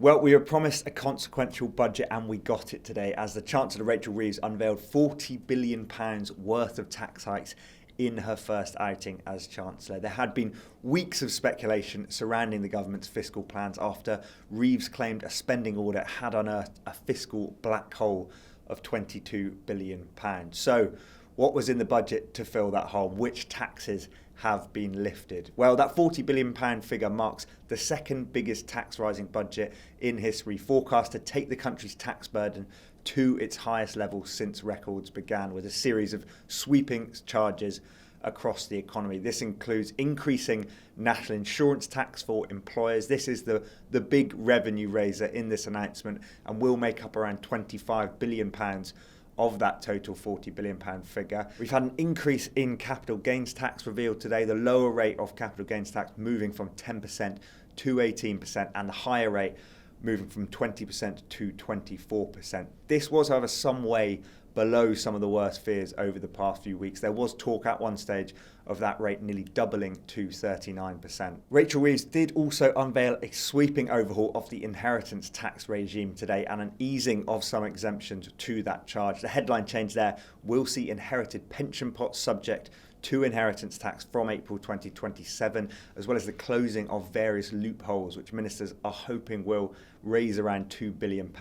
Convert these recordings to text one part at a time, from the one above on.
Well, we were promised a consequential budget and we got it today as the Chancellor Rachel Reeves unveiled £40 billion worth of tax hikes in her first outing as Chancellor. There had been weeks of speculation surrounding the government's fiscal plans after Reeves claimed a spending audit had unearthed a fiscal black hole of £22 billion. So, what was in the budget to fill that hole? Which taxes have been lifted? Well, that £40 billion figure marks the second biggest tax rising budget in history, forecast to take the country's tax burden to its highest level since records began, with a series of sweeping charges across the economy. This includes increasing national insurance tax for employers. This is the big revenue raiser in this announcement and will make up around £25 billion of that total £40 billion figure. We've had an increase in capital gains tax revealed today, the lower rate of capital gains tax moving from 10% to 18% and the higher rate moving from 20% to 24%. This was, however, some way below some of the worst fears over the past few weeks. There was talk at one stage of that rate nearly doubling to 39%. Rachel Reeves did also unveil a sweeping overhaul of the inheritance tax regime today and an easing of some exemptions to that charge. The headline change there will see inherited pension pots subject to inheritance tax from April 2027, as well as the closing of various loopholes, which ministers are hoping will raise around £2 billion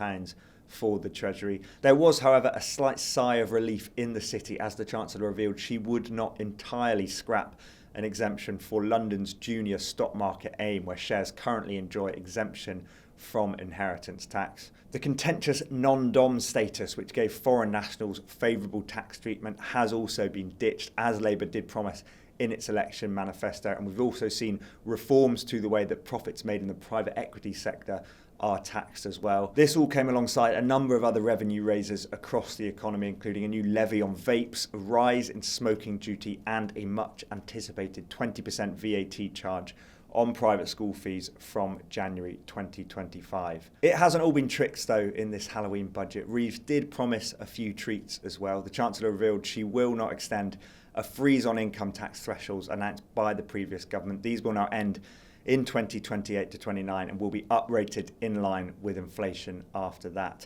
for the Treasury. There was, however, a slight sigh of relief in the city as the Chancellor revealed she would not entirely scrap an exemption for London's junior stock market AIM, where shares currently enjoy exemption from inheritance tax. The contentious non-dom status, which gave foreign nationals favourable tax treatment, has also been ditched, as Labour did promise in its election manifesto. And we've also seen reforms to the way that profits made in the private equity sector are taxed as well. This all came alongside a number of other revenue raisers across the economy, including a new levy on vapes, a rise in smoking duty, and a much anticipated 20% VAT charge on private school fees from January 2025. It hasn't all been tricks though in this Halloween budget. Reeves did promise a few treats as well. The Chancellor revealed she will not extend a freeze on income tax thresholds announced by the previous government. These will now end in 2028 to 29 and will be uprated in line with inflation after that.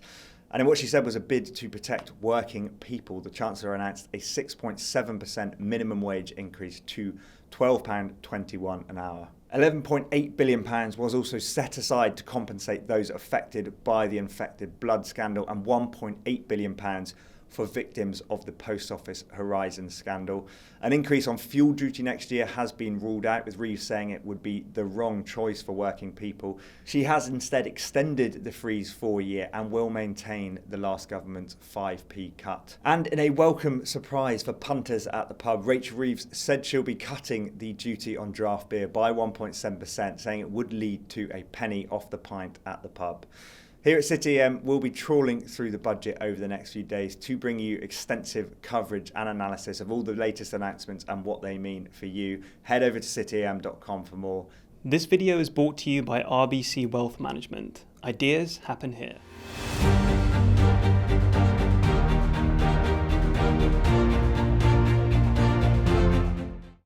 And in what she said was a bid to protect working people, the Chancellor announced a 6.7% minimum wage increase to £12.21 an hour. £11.8 billion was also set aside to compensate those affected by the infected blood scandal and £1.8 billion for victims of the Post Office Horizon scandal. An increase on fuel duty next year has been ruled out, with Reeves saying it would be the wrong choice for working people. She has instead extended the freeze for a year and will maintain the last government's 5p cut. And in a welcome surprise for punters at the pub, Rachel Reeves said she'll be cutting the duty on draft beer by 1.7%, saying it would lead to a penny off the pint at the pub. Here at City AM, we'll be trawling through the budget over the next few days to bring you extensive coverage and analysis of all the latest announcements and what they mean for you. Head over to cityam.com for more. This video is brought to you by RBC Wealth Management. Ideas happen here.